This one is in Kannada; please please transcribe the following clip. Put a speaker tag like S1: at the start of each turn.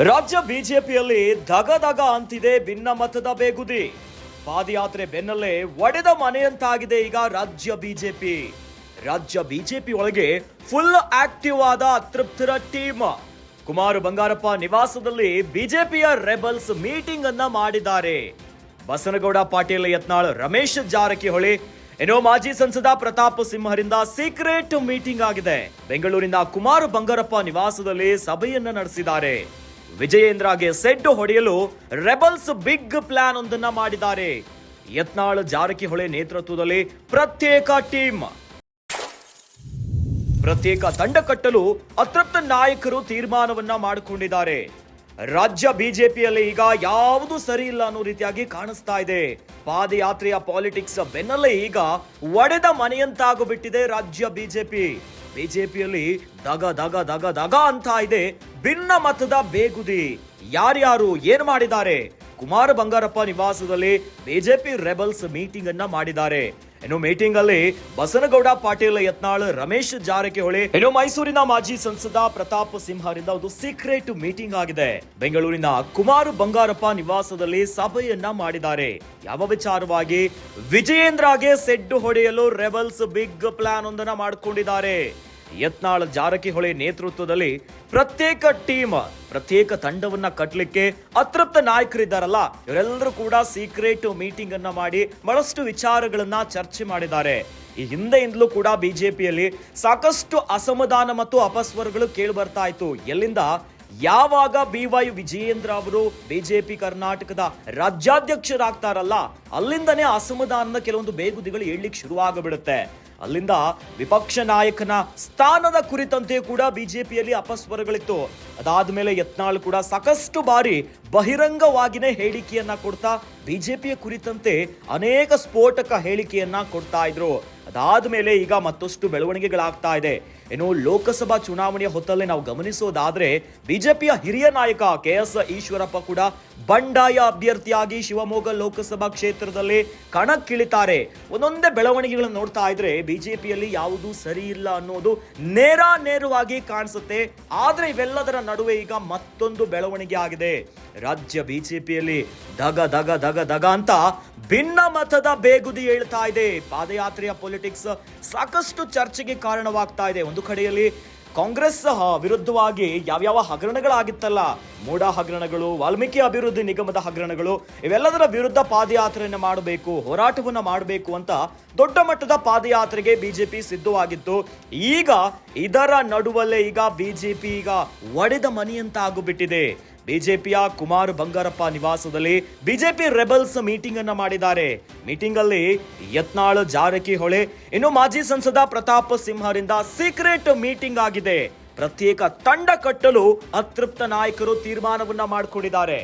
S1: ರಾಜ್ಯ ಬಿಜೆಪಿಯಲ್ಲಿ ದಗ ಅಂತಿದೆ ಭಿನ್ನಮತದ ಬೇಗುದಿ. ಪಾದಯಾತ್ರೆ ಬೆನ್ನಲ್ಲೇ ಒಡೆದ ಮನೆಯಂತಾಗಿದೆ ಈಗ ರಾಜ್ಯ ಬಿಜೆಪಿ ಒಳಗೆ ಫುಲ್ ಆಕ್ಟಿವ್ ಆದ ಅತೃಪ್ತರ ಟೀಮ್. ಕುಮಾರ್ ಬಂಗಾರಪ್ಪ ನಿವಾಸದಲ್ಲಿ ಬಿಜೆಪಿಯ ರೆಬಲ್ಸ್ ಮೀಟಿಂಗ್ ಅನ್ನ ಮಾಡಿದ್ದಾರೆ. ಬಸನಗೌಡ ಪಾಟೀಲ್ ಯತ್ನಾಳ್, ರಮೇಶ್ ಜಾರಕಿಹೊಳಿ, ಮಾಜಿ ಸಂಸದ ಪ್ರತಾಪ್ ಸಿಂಹರಿಂದ ಸೀಕ್ರೆಟ್ ಮೀಟಿಂಗ್ ಆಗಿದೆ. ಬೆಂಗಳೂರಿನ ಕುಮಾರ್ ಬಂಗಾರಪ್ಪ ನಿವಾಸದಲ್ಲಿ ಸಭೆಯನ್ನ ನಡೆಸಿದ್ದಾರೆ. ವಿಜಯೇಂದ್ರಗೆ ಸೆಡ್ ಹೊಡೆಯಲು ರೆಬಲ್ಸ್ ಬಿಗ್ ಪ್ಲಾನ್ ಒಂದನ್ನ ಮಾಡಿದ್ದಾರೆ. ಯತ್ನಾಳ್, ಜಾರಕಿಹೊಳಿ ನೇತೃತ್ವದಲ್ಲಿ ಪ್ರತ್ಯೇಕ ತಂಡ ಕಟ್ಟಲು ಅತೃಪ್ತ ನಾಯಕರು ತೀರ್ಮಾನವನ್ನ ಮಾಡಿಕೊಂಡಿದ್ದಾರೆ. ರಾಜ್ಯ ಬಿಜೆಪಿಯಲ್ಲಿ ಈಗ ಯಾವುದು ಸರಿ ಇಲ್ಲ ಅನ್ನೋ ರೀತಿಯಾಗಿ ಕಾಣಿಸ್ತಾ ಇದೆ. ಪಾದಯಾತ್ರೆಯ ಪಾಲಿಟಿಕ್ಸ್ ಬೆನ್ನಲ್ಲೇ ಈಗ ಒಡೆದ ಮನೆಯಂತಾಗೋಬಿಟ್ಟಿದೆ ರಾಜ್ಯ ಬಿಜೆಪಿಯಲ್ಲಿ ದಗ ಅಂತ ಇದೆ ಭಿನ್ನ ಮತದ ಬೇಗುದಿ. ಯಾರ್ಯಾರು ಏನ್ ಮಾಡಿದ್ದಾರೆ? ಕುಮಾರ್ ಬಂಗಾರಪ್ಪ ನಿವಾಸದಲ್ಲಿ ಬಿಜೆಪಿ ರೆಬಲ್ಸ್ ಮೀಟಿಂಗ್ ಅನ್ನ ಮಾಡಿದ್ದಾರೆ. ಮೀಟಿಂಗ್ ಅಲ್ಲಿ ಬಸನಗೌಡ ಪಾಟೀಲ್ ಯತ್ನಾಳ್, ರಮೇಶ್ ಜಾರಕಿಹೊಳಿ, ಮೈಸೂರಿನ ಮಾಜಿ ಸಂಸದ ಪ್ರತಾಪ್ ಸಿಂಹರಿಂದ ಒಂದು ಸೀಕ್ರೆಟ್ ಮೀಟಿಂಗ್ ಆಗಿದೆ. ಬೆಂಗಳೂರಿನ ಕುಮಾರ್ ಬಂಗಾರಪ್ಪ ನಿವಾಸದಲ್ಲಿ ಸಭೆಯನ್ನ ಮಾಡಿದ್ದಾರೆ. ಯಾವ ವಿಚಾರವಾಗಿ? ವಿಜಯೇಂದ್ರಗೆ ಸೆಡ್ ಹೊಡೆಯಲು ರೆಬಲ್ಸ್ ಬಿಗ್ ಪ್ಲಾನ್ ಒಂದನ್ನ ಮಾಡಿಕೊಂಡಿದ್ದಾರೆ. ಯತ್ನಾಳ್, ಜಾರಕಿಹೊಳಿ ನೇತೃತ್ವದಲ್ಲಿ ಪ್ರತ್ಯೇಕ ತಂಡವನ್ನ ಕಟ್ಟಲಿಕ್ಕೆ ಅತೃಪ್ತ ನಾಯಕರಿದ್ದಾರಲ್ಲ, ಇವರೆಲ್ಲರೂ ಕೂಡ ಸೀಕ್ರೆಟ್ ಮೀಟಿಂಗ್ ಅನ್ನ ಮಾಡಿ ಬಹಳಷ್ಟು ವಿಚಾರಗಳನ್ನ ಚರ್ಚೆ ಮಾಡಿದ್ದಾರೆ. ಈ ಹಿಂದೆಯಿಂದಲೂ ಕೂಡ ಬಿಜೆಪಿಯಲ್ಲಿ ಸಾಕಷ್ಟು ಅಸಮಾಧಾನ ಮತ್ತು ಅಪಸ್ವರಗಳು ಕೇಳಿ ಬರ್ತಾ ಇತ್ತು. ಎಲ್ಲಿಂದ? ಯಾವಾಗ BY ವಿಜಯೇಂದ್ರ ಅವರು ಬಿಜೆಪಿ ಕರ್ನಾಟಕದ ರಾಜ್ಯಾಧ್ಯಕ್ಷರಾಗ್ತಾರಲ್ಲ, ಅಲ್ಲಿಂದನೇ ಅಸಮಾಧಾನದ ಕೆಲವೊಂದು ಬೇಗುದಿಗಳು ಏಳ್ಲಿಕ್ಕೆ ಶುರುವಾಗಬಿಡುತ್ತೆ. ಅಲ್ಲಿಂದ ವಿಪಕ್ಷ ನಾಯಕನ ಸ್ಥಾನದ ಕುರಿತಂತೆ ಕೂಡ ಬಿಜೆಪಿಯಲ್ಲಿ ಅಪಸ್ವರಗಳಿತ್ತು. ಅದಾದ್ಮೇಲೆ ಯತ್ನಾಳ್ ಕೂಡ ಸಾಕಷ್ಟು ಬಾರಿ ಬಹಿರಂಗವಾಗಿನೇ ಹೇಳಿಕೆಯನ್ನ ಕೊಡ್ತಾ ಬಿಜೆಪಿಯ ಕುರಿತಂತೆ ಅನೇಕ ಸ್ಫೋಟಕ ಹೇಳಿಕೆಯನ್ನ ಕೊಡ್ತಾ ಇದ್ರು. ಅದಾದ್ಮೇಲೆ ಈಗ ಮತ್ತಷ್ಟು ಬೆಳವಣಿಗೆಗಳಾಗ್ತಾ ಇದೆ. ಲೋಕಸಭಾ ಚುನಾವಣೆಯ ಹೊತ್ತಲ್ಲಿ ನಾವು ಗಮನಿಸೋದಾದ್ರೆ ಬಿಜೆಪಿಯ ಹಿರಿಯ ನಾಯಕ KS ಈಶ್ವರಪ್ಪ ಕೂಡ ಬಂಡಾಯ ಅಭ್ಯರ್ಥಿಯಾಗಿ ಶಿವಮೊಗ್ಗ ಲೋಕಸಭಾ ಕ್ಷೇತ್ರದಲ್ಲಿ ಕಣಕ್ಕಿಳಿತಾರೆ. ಒಂದೊಂದೇ ಬೆಳವಣಿಗೆಗಳನ್ನು ನೋಡ್ತಾ ಇದ್ರೆ ಬಿಜೆಪಿಯಲ್ಲಿ ಯಾವುದು ಸರಿ ಇಲ್ಲ ಅನ್ನೋದು ನೇರವಾಗಿ ಕಾಣಿಸುತ್ತೆ. ಆದ್ರೆ ಇವೆಲ್ಲದರ ನಡುವೆ ಈಗ ಮತ್ತೊಂದು ಬೆಳವಣಿಗೆ ಆಗಿದೆ. ರಾಜ್ಯ ಬಿಜೆಪಿಯಲ್ಲಿ ದಗ ಅಂತ ಭಿನ್ನ ಮತದ ಬೇಗುದಿ ಹೇಳ್ತಾ ಇದೆ. ಪಾದಯಾತ್ರೆಯ ಪೊಲಿಟಿಕ್ಸ್ ಸಾಕಷ್ಟು ಚರ್ಚೆಗೆ ಕಾರಣವಾಗ್ತಾ ಇದೆ. ಒಂದು ಕಡೆಯಲ್ಲಿ ಕಾಂಗ್ರೆಸ್ ವಿರುದ್ಧವಾಗಿ ಯಾವ್ಯಾವ ಹಗರಣಗಳಾಗಿತ್ತಲ್ಲ, ಮೂಡಾ ಹಗರಣಗಳು, ವಾಲ್ಮೀಕಿ ಅಭಿವೃದ್ಧಿ ನಿಗಮದ ಹಗರಣಗಳು, ಇವೆಲ್ಲದರ ವಿರುದ್ಧ ಪಾದಯಾತ್ರೆಯನ್ನು ಮಾಡಬೇಕು, ಹೋರಾಟವನ್ನ ಮಾಡಬೇಕು ಅಂತ ದೊಡ್ಡ ಮಟ್ಟದ ಪಾದಯಾತ್ರೆಗೆ ಬಿಜೆಪಿ ಸಿದ್ಧವಾಗಿತ್ತು. ಈಗ ಇದರ ನಡುವಲ್ಲೇ ಈಗ ಬಿಜೆಪಿ ಒಡೆದ ಮನೆಯಂತ ಆಗಿಬಿಟ್ಟಿದೆ. ಬಿಜೆಪಿಯ ಕುಮಾರ್ ಬಂಗಾರಪ್ಪ ನಿವಾಸದಲ್ಲಿ ಬಿಜೆಪಿ ರೆಬಲ್ಸ್ ಮೀಟಿಂಗ್ ಅನ್ನ ಮಾಡಿದ್ದಾರೆ. ಮೀಟಿಂಗ್ ಅಲ್ಲಿ ಯತ್ನಾಳ್, ಜಾರಕಿಹೊಳಿ, ಮಾಜಿ ಸಂಸದ ಪ್ರತಾಪ್ ಸಿಂಹರಿಂದ ಸೀಕ್ರೆಟ್ ಮೀಟಿಂಗ್ ಆಗಿದೆ. ಪ್ರತ್ಯೇಕ ತಂಡ ಕಟ್ಟಲು ಅತೃಪ್ತ ನಾಯಕರು ತೀರ್ಮಾನವನ್ನ ಮಾಡಿಕೊಂಡಿದ್ದಾರೆ.